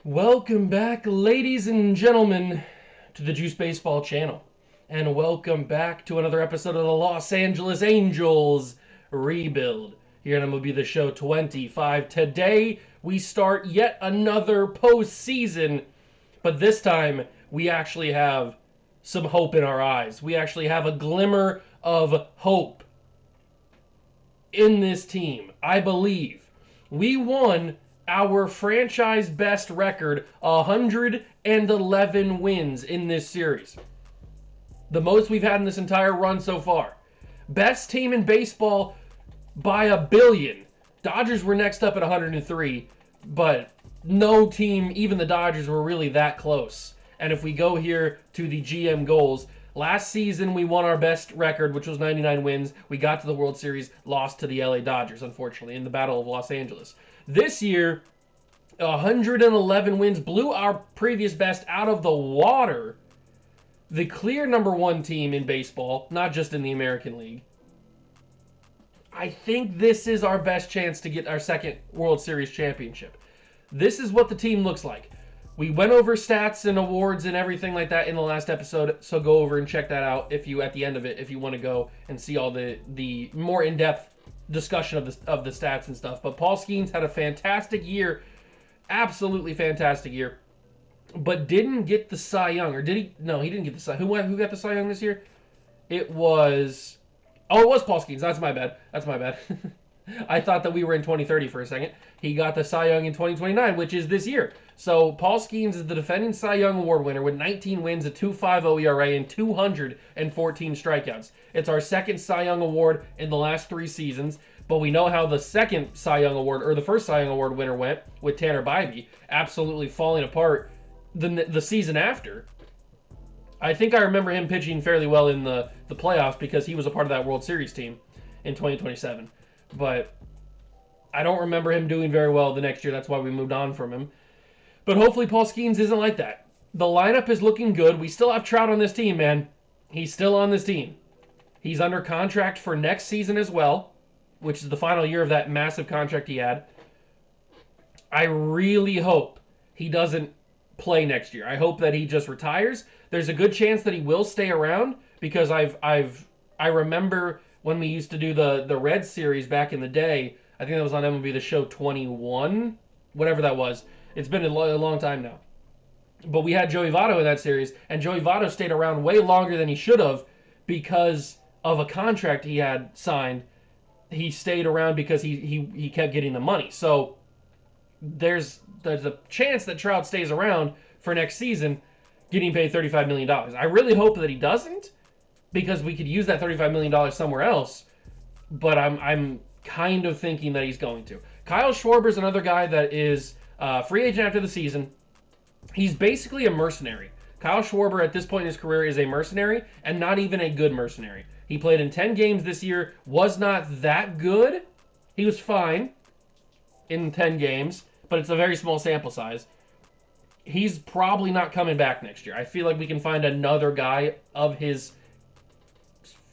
Welcome back, ladies and gentlemen, to the Juice Baseball channel. And welcome back to another episode of the Los Angeles Angels Rebuild. Here on MLB The Show 25. Today, we start yet another postseason. But this time, we actually have some hope in our eyes. We actually have a glimmer of hope in this team. I believe we won our franchise best record, 111 wins in this series. The most we've had in this entire run so far. Best team in baseball by a billion. Dodgers were next up at 103, but no team, even the Dodgers, were really that close. And if we go here to the GM goals, last season we won our best record, which was 99 wins. We got to the World Series, lost to the LA Dodgers, unfortunately, in the Battle of Los Angeles. This year, 111 wins, blew our previous best out of the water. The clear number one team in baseball, not just in the American League. I think this is our best chance to get our second World Series championship. This is what the team looks like. We went over stats and awards and everything like that in the last episode, so go over and check that out if you, at the end of it, if you want to go and see all the more in-depth discussion of the stats and stuff. But Paul Skeens had a fantastic year, absolutely fantastic year, but didn't get the Cy Young, or did he? No, he didn't get the Cy. Who got the Cy Young this year? It was Paul Skeens. That's my bad. I thought that we were in 2030 for a second. He got the Cy Young in 2029, which is this year. So Paul Skeens is the defending Cy Young Award winner with 19 wins, a 2.50 ERA, and 214 strikeouts. It's our second Cy Young Award in the last 3 seasons, but we know how the second Cy Young Award, or the first Cy Young Award winner went with Tanner Bybee, absolutely falling apart the season after. I think I remember him pitching fairly well in the playoffs because he was a part of that World Series team in 2027. But I don't remember him doing very well the next year. That's why we moved on from him. But hopefully Paul Skeens isn't like that. The lineup is looking good. We still have Trout on this team, man. He's still on this team. He's under contract for next season as well, which is the final year of that massive contract he had. I really hope he doesn't play next year. I hope that he just retires. There's a good chance that he will stay around because I remember when we used to do the Red Series back in the day. I think that was on MLB The Show 21, whatever that was. It's been a long time now. But we had Joey Votto in that series, and Joey Votto stayed around way longer than he should have because of a contract he had signed. He stayed around because he kept getting the money. So there's a chance that Trout stays around for next season getting paid $35 million. I really hope that he doesn't, because we could use that $35 million somewhere else, but I'm kind of thinking that he's going to. Kyle Schwarber's another guy that is free agent after the season. He's basically a mercenary. Kyle Schwarber at this point in his career is a mercenary, and not even a good mercenary. He played in 10 games this year, was not that good. He was fine in 10 games, but it's a very small sample size. He's probably not coming back next year. I feel like we can find another guy of his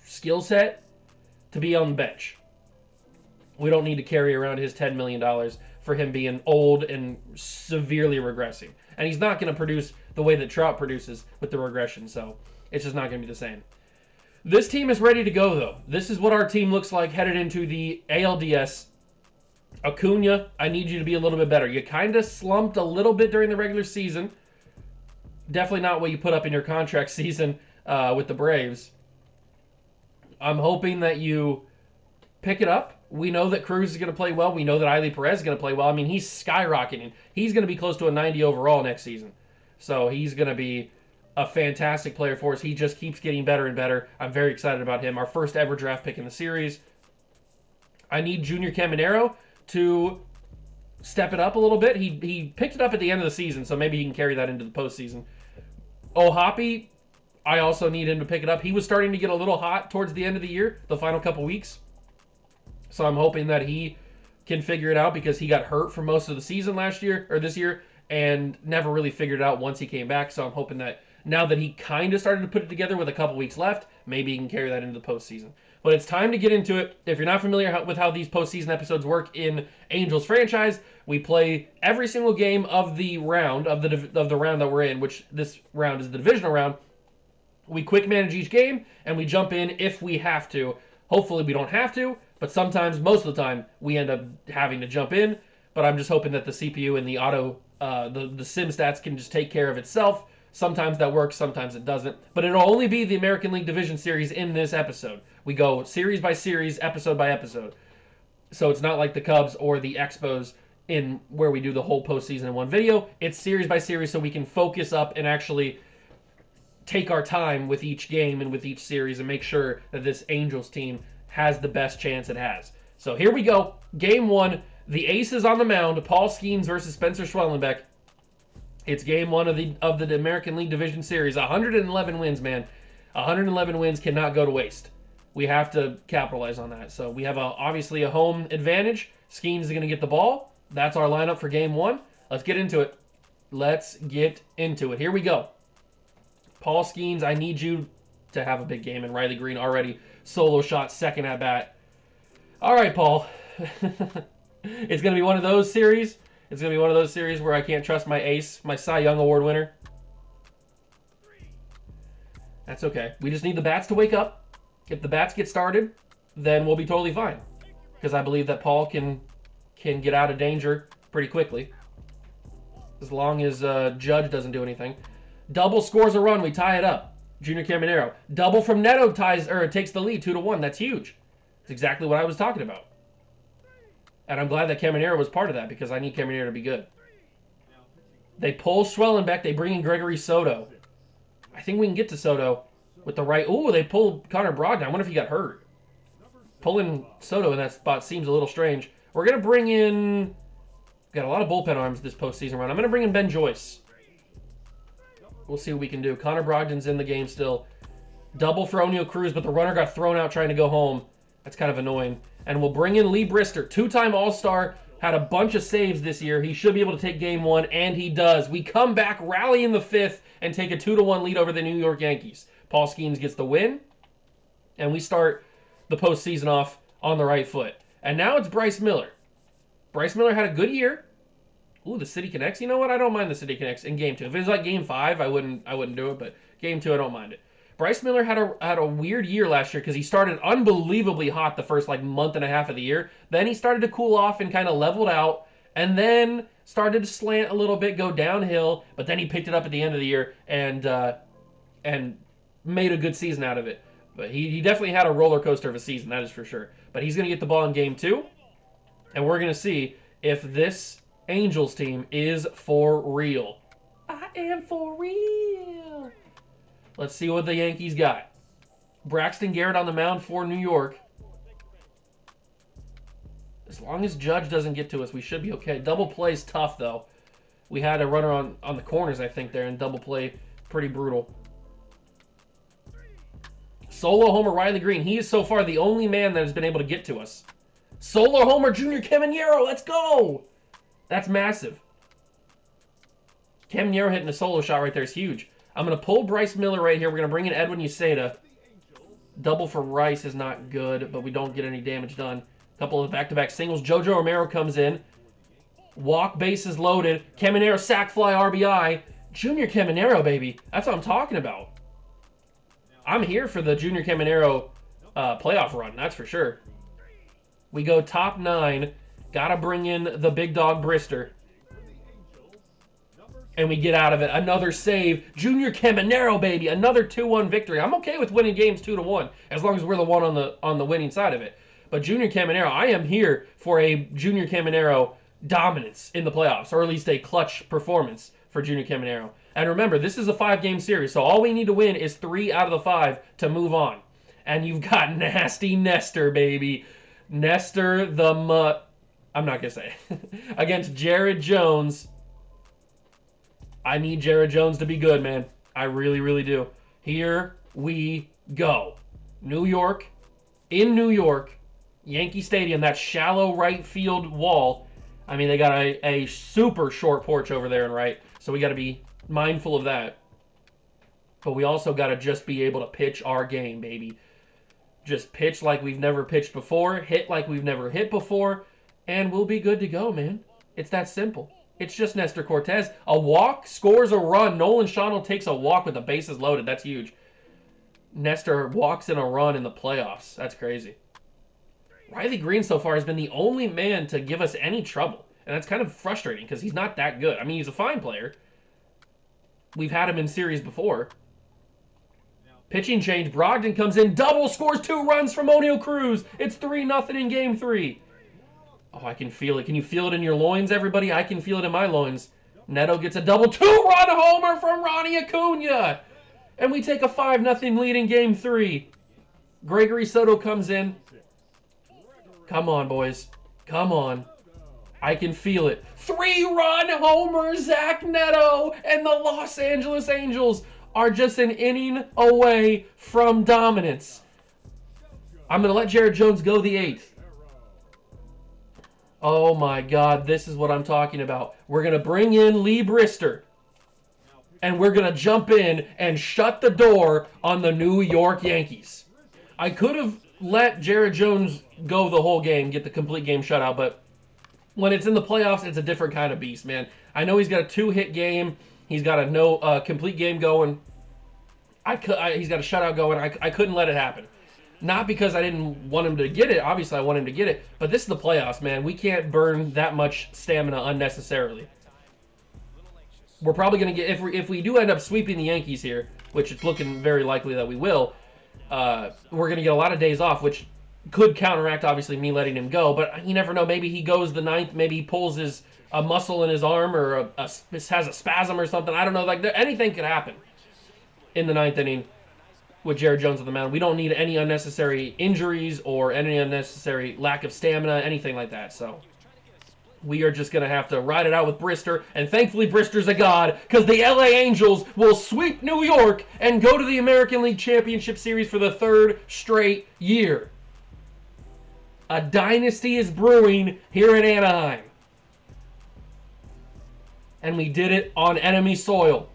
skill set to be on the bench. We don't need to carry around his $10 million for him being old and severely regressing. And he's not going to produce the way that Trout produces with the regression, so it's just not going to be the same. This team is ready to go, though. This is what our team looks like headed into the ALDS. Acuna, I need you to be a little bit better. You kind of slumped a little bit during the regular season. Definitely not what you put up in your contract season with the Braves. I'm hoping that you pick it up. We know that Cruz is going to play well. We know that Ailey Perez is going to play well. I mean, he's skyrocketing. He's going to be close to a 90 overall next season. So he's going to be a fantastic player for us. He just keeps getting better and better. I'm very excited about him. Our first ever draft pick in the series. I need Junior Caminero to step it up a little bit. He picked it up at the end of the season, so maybe he can carry that into the postseason. Ohapi, I also need him to pick it up. He was starting to get a little hot towards the end of the year, the final couple weeks. So I'm hoping that he can figure it out because he got hurt for most of the season this year, and never really figured it out once he came back. So I'm hoping that now that he kind of started to put it together with a couple weeks left, maybe he can carry that into the postseason. But it's time to get into it. If you're not familiar with how these postseason episodes work in Angels franchise, we play every single game of the round, of the round that we're in, which this round is the divisional round. We quick manage each game, and we jump in if we have to. Hopefully we don't have to, but sometimes, most of the time, we end up having to jump in. But I'm just hoping that the CPU and the the sim stats can just take care of itself. Sometimes that works, sometimes it doesn't. But it'll only be the American League Division Series in this episode. We go series by series, episode by episode. So it's not like the Cubs or the Expos in where we do the whole postseason in one video. It's series by series so we can focus up and actually take our time with each game and with each series and make sure that this Angels team has the best chance it has. So here we go. Game 1. The Aces on the mound. Paul Skeens versus Spencer Schwellenbeck. It's game 1 of the American League Division Series. 111 wins, man. 111 wins cannot go to waste. We have to capitalize on that. So we have obviously a home advantage. Skeens is going to get the ball. That's our lineup for game 1. Let's get into it. Let's get into it. Here we go. Paul Skeens, I need you to have a big game. And Riley Green already solo shot, second at bat. All right, Paul. It's going to be one of those series. It's going to be one of those series where I can't trust my ace, my Cy Young Award winner. That's okay. We just need the bats to wake up. If the bats get started, then we'll be totally fine. Because I believe that Paul can get out of danger pretty quickly. As long as Judge doesn't do anything. Double scores a run, we tie it up. Junior Caminero. Double from Neto takes the lead 2-1. That's huge. That's exactly what I was talking about. And I'm glad that Caminero was part of that because I need Caminero to be good. They pull Schwellenbeck. They bring in Gregory Soto. I think we can get to Soto with the right... Ooh, they pull Connor Brogdon. I wonder if he got hurt. Pulling Soto in that spot seems a little strange. We're going to bring in... Got a lot of bullpen arms this postseason run. I'm going to bring in Ben Joyce. We'll see what we can do. Connor Brogdon's in the game still. Double for O'Neal Cruz, but the runner got thrown out trying to go home. That's kind of annoying. And we'll bring in Lee Brister, two-time All-Star, had a bunch of saves this year. He should be able to take game 1, and he does. We come back, rally in the 5th, and take a 2-1 lead over the New York Yankees. Paul Skeens gets the win, and we start the postseason off on the right foot. And now it's Bryce Miller. Bryce Miller had a good year. Ooh, the City Connects. You know what? I don't mind the City Connects in game 2. If it was like game 5, I wouldn't do it, but game 2, I don't mind it. Bryce Miller had a weird year last year because he started unbelievably hot the first month and a half of the year. Then he started to cool off and kind of leveled out, and then started to slant a little bit, go downhill. But then he picked it up at the end of the year and made a good season out of it. But he definitely had a roller coaster of a season, that is for sure. But he's going to get the ball in game 2, and we're going to see if this Angels team is for real. I am for real. Let's see what the Yankees got. Braxton Garrett on the mound for New York. As long as Judge doesn't get to us, we should be okay. Double play's tough, though. We had a runner on the corners, I think, there, and double play, pretty brutal. Solo homer, Riley Green. He is so far the only man that has been able to get to us. Solo homer, Junior Caminero. Let's go! That's massive. Caminero hitting a solo shot right there is huge. I'm going to pull Bryce Miller right here. We're going to bring in Edwin Uceda. Double for Rice is not good, but we don't get any damage done. A couple of back-to-back singles. Jojo Romero comes in. Walk, bases loaded. Caminero, sac fly, RBI. Junior Caminero, baby. That's what I'm talking about. I'm here for the Junior Caminero playoff run, that's for sure. We go top 9. Got to bring in the big dog Brister. And we get out of it. Another save. Junior Caminero, baby. Another 2-1 victory. I'm okay with winning games 2-1 as long as we're the one on the winning side of it. But Junior Caminero, I am here for a Junior Caminero dominance in the playoffs, or at least a clutch performance for Junior Caminero. And remember, this is a 5-game series, so all we need to win is 3 out of the 5 to move on. And you've got nasty Nestor, baby. Nestor I'm not going to say. Against Jared Jones. I need Jared Jones to be good, man. I really, really do. Here we go. New York. In New York. Yankee Stadium. That shallow right field wall. I mean, they got a super short porch over there and right. So we got to be mindful of that. But we also got to just be able to pitch our game, baby. Just pitch like we've never pitched before, hit like we've never hit before, and we'll be good to go, man. It's that simple. It's just Nestor Cortez. A walk scores a run. Nolan Schonel takes a walk with the bases loaded. That's huge. Nestor walks in a run in the playoffs. That's crazy. Riley Green so far has been the only man to give us any trouble. And that's kind of frustrating because he's not that good. I mean, he's a fine player. We've had him in series before. Pitching change. Brogdon comes in. Double, scores 2 runs from O'Neal Cruz. It's 3-0 in Game 3. Oh, I can feel it. Can you feel it in your loins, everybody? I can feel it in my loins. Neto gets a double. 2-run homer from Ronnie Acuna. And we take a 5-0 lead in Game 3. Gregory Soto comes in. Come on, boys. Come on. I can feel it. 3-run homer, Zach Neto. And the Los Angeles Angels are just an inning away from dominance. I'm going to let Jared Jones go the 8th. Oh my God, this is what I'm talking about. We're going to bring in Lee Brister. And we're going to jump in and shut the door on the New York Yankees. I could have let Jared Jones go the whole game, get the complete game shutout, but when it's in the playoffs, it's a different kind of beast, man. I know he's got a 2-hit game. He's got a complete game going. He's got a shutout going. I couldn't let it happen. Not because I didn't want him to get it. Obviously, I want him to get it. But this is the playoffs, man. We can't burn that much stamina unnecessarily. We're probably going to get... If we do end up sweeping the Yankees here, which it's looking very likely that we will, we're going to get a lot of days off, which could counteract, obviously, me letting him go. But you never know. Maybe he goes the 9th. Maybe he pulls a muscle in his arm or has a spasm or something. I don't know. Like anything could happen in the 9th inning with Jared Jones on the mound. We don't need any unnecessary injuries or any unnecessary lack of stamina, anything like that. So we are just going to have to ride it out with Brister. And thankfully, Brister's a god because the LA Angels will sweep New York and go to the American League Championship Series for the 3rd straight year. A dynasty is brewing here in Anaheim. And we did it on enemy soil.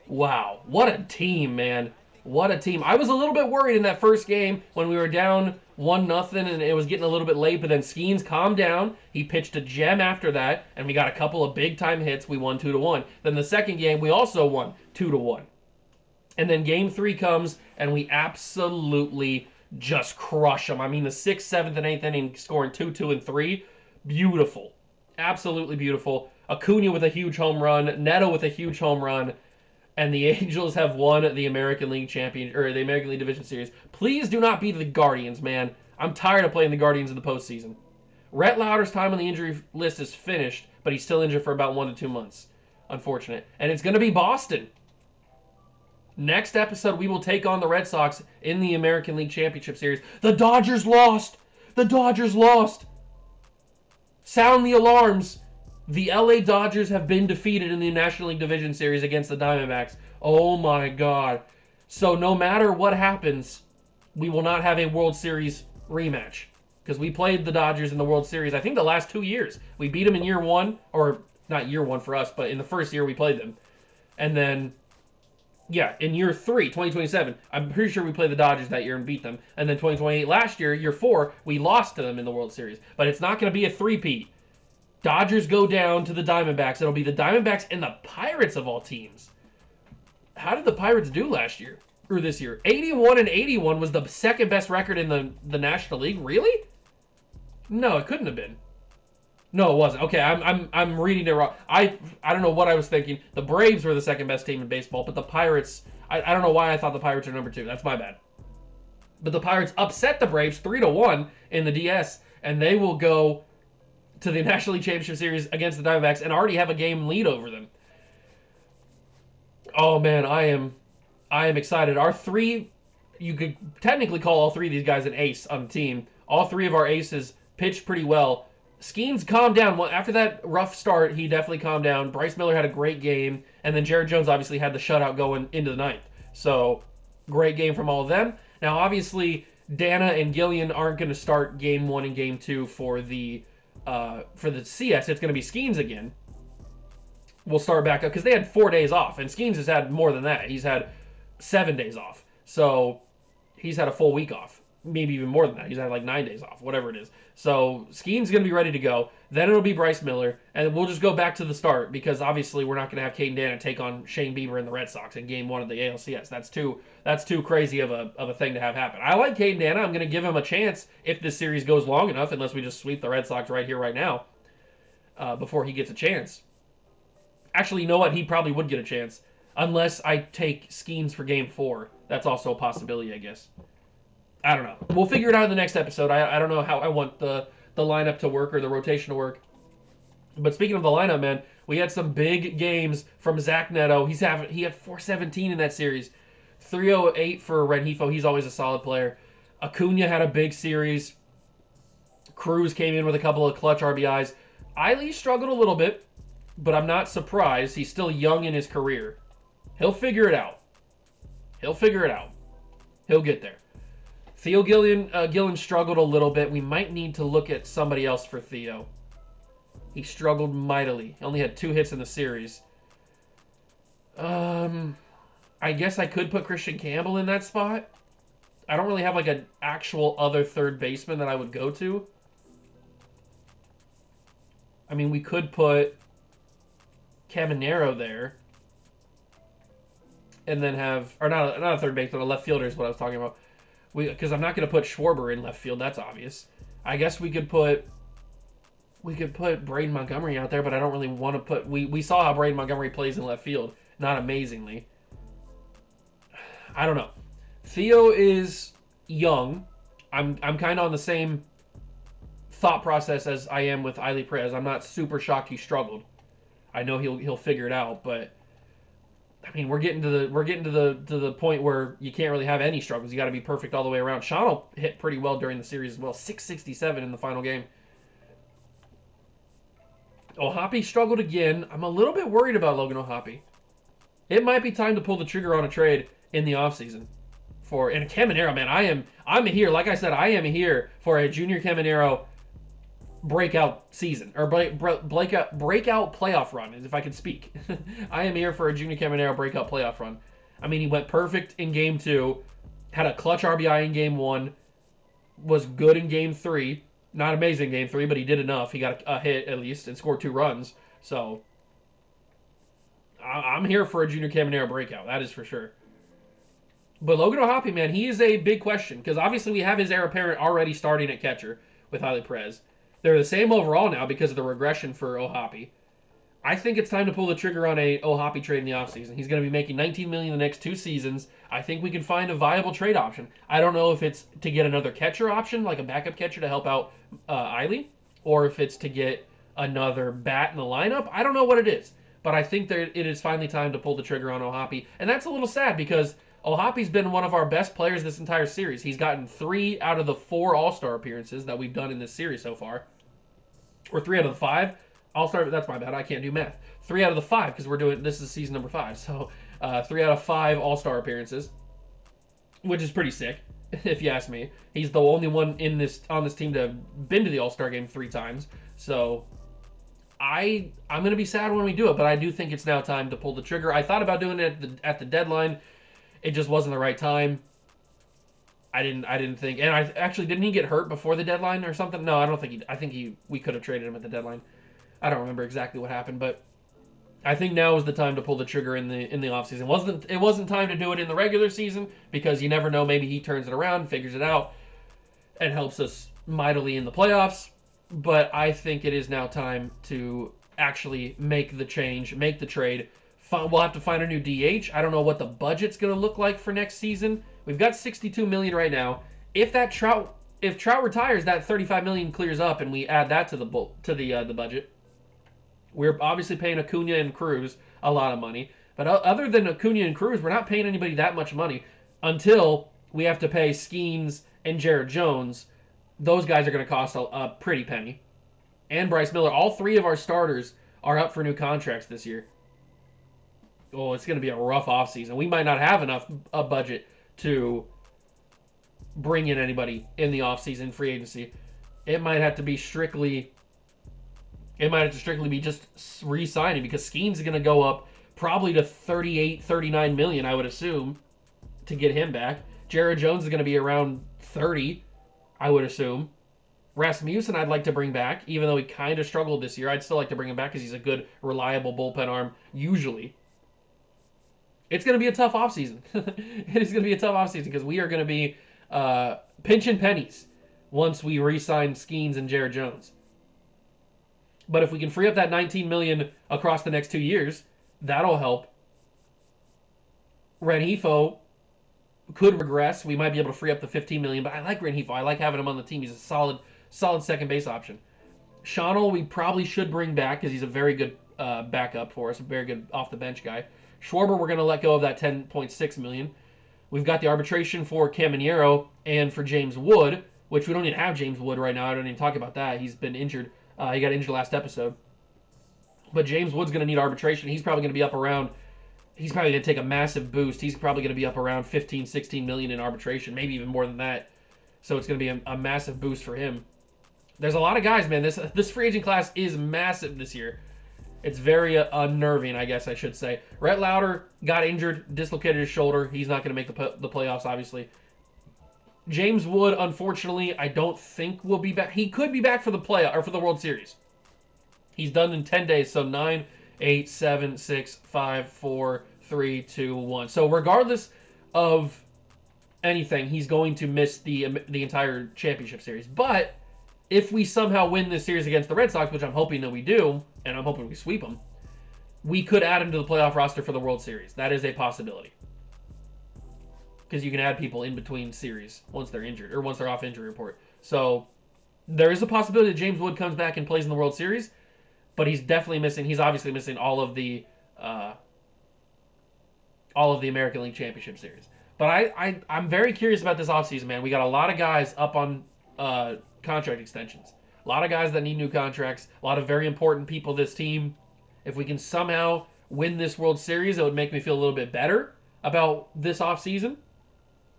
Wow, what a team, man. What a team. I was a little bit worried in that first game when we were down 1-0 and it was getting a little bit late, but then Skeens calmed down. He pitched a gem after that, and we got a couple of big-time hits. We won 2-1. Then the second game, we also won 2-1. And then Game 3 comes, and we absolutely just crush them. I mean, the 6th, 7th, and 8th inning scoring 2, 2, and 3. Beautiful. Absolutely beautiful. Acuna with a huge home run. Neto with a huge home run. And the Angels have won the American League the American League Division Series. Please do not be the Guardians, man. I'm tired of playing the Guardians in the postseason. Rhett Lauder's time on the injury list is finished, but he's still injured for about 1 to 2 months. Unfortunate. And it's going to be Boston. Next episode, we will take on the Red Sox in the American League Championship Series. The Dodgers lost. The Dodgers lost. Sound the alarms. The LA Dodgers have been defeated in the National League Division Series against the Diamondbacks. Oh my God. So no matter what happens, we will not have a World Series rematch. Because we played the Dodgers in the World Series, I think the last 2 years. We beat them in year 1, or not year 1 for us, but in the first year we played them. And then, yeah, in year 3, 2027, I'm pretty sure we played the Dodgers that year and beat them. And then 2028, last year, year 4, we lost to them in the World Series. But it's not going to be a three-peat. Dodgers go down to the Diamondbacks. It'll be the Diamondbacks and the Pirates of all teams. How did the Pirates do last year? Or this year? 81-81 was the second best record in the National League? Really? No, it couldn't have been. No, it wasn't. Okay, I'm reading it wrong. I don't know what I was thinking. The Braves were the second best team in baseball, but the Pirates, I don't know why I thought the Pirates were number 2. That's my bad. But the Pirates upset the Braves 3-1 in the DS, and they will go to the National League Championship Series against the Diamondbacks and already have a game lead over them. Oh man, I am excited. Our 3, you could technically call all 3 of these guys an ace on the team. All 3 of our aces pitched pretty well. Skeens calmed down. Well, after that rough start, he definitely calmed down. Bryce Miller had a great game, and then Jared Jones obviously had the shutout going into the 9th. So, great game from all of them. Now, obviously, Dana and Gillian aren't going to start Game 1 and Game 2 for the CS. It's going to be Skeens again. We'll start back up because they had 4 days off, and Skeens has had more than that. He's had 7 days off. So he's had a full week off. Maybe even more than that. He's had like 9 days off, whatever it is. So Skeen's going to be ready to go. Then it'll be Bryce Miller. And we'll just go back to the start because obviously we're not going to have Caden Dana take on Shane Bieber and the Red Sox in game 1 of the ALCS. That's too crazy of a thing to have happen. I like Caden Dana. I'm going to give him a chance if this series goes long enough, unless we just sweep the Red Sox right here, right now, before he gets a chance. Actually, you know what? He probably would get a chance. Unless I take Skeens for game 4. That's also a possibility, I guess. I don't know. We'll figure it out in the next episode. I don't know how I want the lineup to work or the rotation to work. But speaking of the lineup, man, we had some big games from Zach Neto. He had 417 in that series. 308 for Rengifo. He's always a solid player. Acuna had a big series. Cruz came in with a couple of clutch RBIs. Eiley struggled a little bit, but I'm not surprised. He's still young in his career. He'll figure it out. He'll get there. Theo Gillen struggled a little bit. We might need to look at somebody else for Theo. He struggled mightily. He only had 2 hits in the series. I guess I could put Christian Campbell in that spot. I don't really have like an actual other third baseman that I would go to. I mean, we could put Caminero there. And then have, or not a third baseman, a left fielder is what I was talking about. Because I'm not going to put Schwarber in left field. That's obvious. I guess we could put Braden Montgomery out there, but I don't really want to put. We saw how Braden Montgomery plays in left field, not amazingly. I don't know. Theo is young. I'm kind of on the same thought process as I am with Eiley Perez. I'm not super shocked he struggled. I know he'll figure it out, but. I mean, we're getting to the point where you can't really have any struggles. You got to be perfect all the way around. Sean hit pretty well during the series as well. 667 in the final game. Ohapi struggled again. I'm a little bit worried about Logan Ohapi. It might be time to pull the trigger on a trade in the offseason. And a Caminero, man, I'm here. Like I said, I am here for a Junior Caminero breakout season or breakout playoff run, if I could speak. I am here for a Junior Caminero breakout playoff run. I mean, he went perfect in game 2, had a clutch RBI in game 1, was good in game 3, not amazing in game 3, but he did enough. He got a hit at least and scored 2 runs. So I'm here for a Junior Caminero breakout, that is for sure. But Logan Ohapi, man, he is a big question because obviously we have his heir apparent already starting at catcher with Eiley Perez. They're the same overall now because of the regression for Ohapi. I think it's time to pull the trigger on a Ohapi trade in the offseason. He's going to be making $19 million the next 2 seasons. I think we can find a viable trade option. I don't know if it's to get another catcher option, like a backup catcher to help out Eiley, or if it's to get another bat in the lineup. I don't know what it is, but I think that it is finally time to pull the trigger on Ohapi. And that's a little sad because Ohapi's been one of our best players this entire series. He's gotten 3 out of the 4 All-Star appearances that we've done in this series so far. Or 3 out of the 5. All-Star, that's my bad. I can't do math. 3 out of the 5 because this is season number 5. So 3 out of 5 All-Star appearances, which is pretty sick, if you ask me. He's the only one on this team to have been to the All-Star game 3 times. So I'm going to be sad when we do it, but I do think it's now time to pull the trigger. I thought about doing it at the deadline. It just wasn't the right time. I didn't think, and didn't he get hurt before the deadline or something? No, I don't think we could have traded him at the deadline. I don't remember exactly what happened, but I think now is the time to pull the trigger in the offseason. It wasn't time to do it in the regular season because you never know, maybe he turns it around, figures it out, and helps us mightily in the playoffs. But I think it is now time to actually make the change, make the trade. We'll have to find a new DH. I don't know what the budget's going to look like for next season. We've got $62 million right now. If Trout retires, that $35 million clears up, and we add that to the budget. We're obviously paying Acuna and Cruz a lot of money, but other than Acuna and Cruz, we're not paying anybody that much money until we have to pay Skeens and Jared Jones. Those guys are going to cost a pretty penny. And Bryce Miller. All 3 of our starters are up for new contracts this year. Oh, it's going to be a rough offseason. We might not have enough budget to bring in anybody in the offseason free agency. It might have to strictly be just re-signing because Skeens is going to go up probably to 38, 39 million, I would assume. to get him back. Jared Jones is going to be around 30, I would assume. Rasmussen I'd like to bring back, even though he kind of struggled this year. I'd still like to bring him back because he's a good, reliable bullpen arm, usually. It's going to be a tough offseason. It is going to be a tough offseason because we are going to be pinching pennies once we re-sign Skeens and Jared Jones. But if we can free up that $19 million across the next 2 years, that'll help. Rengifo could regress. We might be able to free up the $15 million, but I like Rengifo. I like having him on the team. He's a solid second base option. Schonnel we probably should bring back because he's a very good backup for us, a very good off-the-bench guy. Schwarber, we're going to let go of that $10.6 million. We've got the arbitration for Caminero and for James Wood, which we don't even have James Wood right now. I don't even talk about that. He's been injured. He got injured last episode. But James Wood's going to need arbitration. He's probably going to be up around, he's probably going to take a massive boost. He's probably going to be up around 15, 16 million in arbitration, maybe even more than that. So it's going to be a massive boost for him. There's a lot of guys, man. This free agent class is massive this year. It's very unnerving, I guess I should say. Rhett Lauder got injured, dislocated his shoulder. He's not going to make the playoffs, obviously. James Wood, unfortunately, I don't think will be back. He could be back for the playoff or for the World Series. He's done in 10 days, so 9, 8, 7, 6, 5, 4, 3, 2, 1. So regardless of anything, he's going to miss the entire championship series. But if we somehow win this series against the Red Sox, which I'm hoping that we do, and I'm hoping we sweep them, we could add him to the playoff roster for the World Series. That is a possibility. Because you can add people in between series once they're injured, or once they're off injury report. So there is a possibility that James Wood comes back and plays in the World Series, but he's definitely missing, he's obviously missing all of the American League Championship Series. But I'm very curious about this offseason, man. We got a lot of guys up on contract extensions. A lot of guys that need new contracts. A lot of very important people this team. If we can somehow win this World Series, it would make me feel a little bit better about this offseason.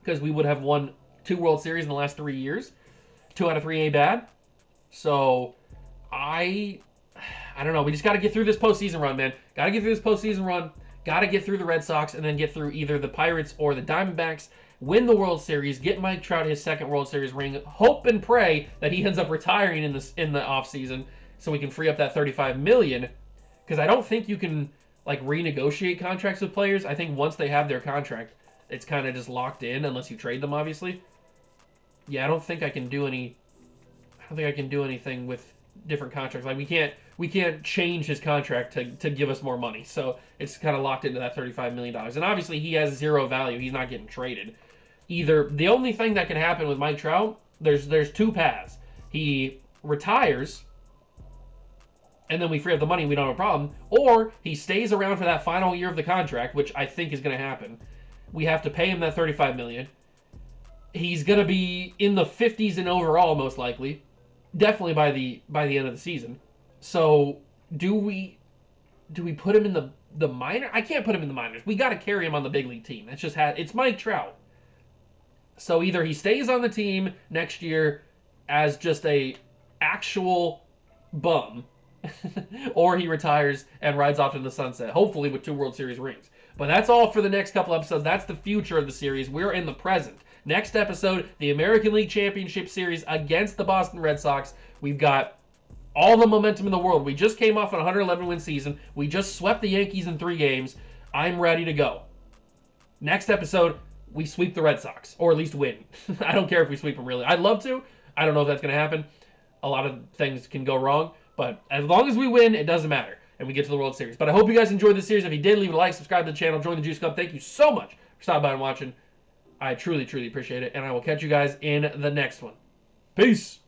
Because we would have won 2 World Series in the last 3 years. 2 out of 3 ain't bad. So, I don't know. We just got to get through this postseason run, man. Got to get through this postseason run. Got to get through the Red Sox and then get through either the Pirates or the Diamondbacks. Win the World Series. Get Mike Trout his second World Series ring. Hope and pray that he ends up retiring in the offseason so we can free up that $35 million. Because I don't think you can renegotiate contracts with players. I think once they have their contract, it's kind of just locked in unless you trade them, obviously. Yeah, I don't think I can do anything with different contracts. We can't change his contract to give us more money. So it's kind of locked into that $35 million. And obviously he has zero value. He's not getting traded. Either the only thing that can happen with Mike Trout, there's 2 paths. He retires and then we free up the money and we don't have a problem. Or he stays around for that final year of the contract, which I think is going to happen. We have to pay him that $35 million. He's going to be in the 50s and overall, most likely. Definitely by the end of the season. So, do we put him in the minor? I can't put him in the minors. We got to carry him on the big league team. It's Mike Trout. So either he stays on the team next year as just a actual bum, or he retires and rides off to the sunset, hopefully with 2 World Series rings. But that's all for the next couple episodes. That's the future of the series. We're in the present. Next episode, the American League Championship Series against the Boston Red Sox. We've got all the momentum in the world. We just came off an 111-win season. We just swept the Yankees in 3 games. I'm ready to go. Next episode, we sweep the Red Sox, or at least win. I don't care if we sweep them, really. I'd love to. I don't know if that's going to happen. A lot of things can go wrong, but as long as we win, it doesn't matter, and we get to the World Series. But I hope you guys enjoyed this series. If you did, leave a like, subscribe to the channel, join the Juice Club. Thank you so much for stopping by and watching. I truly, truly appreciate it, and I will catch you guys in the next one. Peace!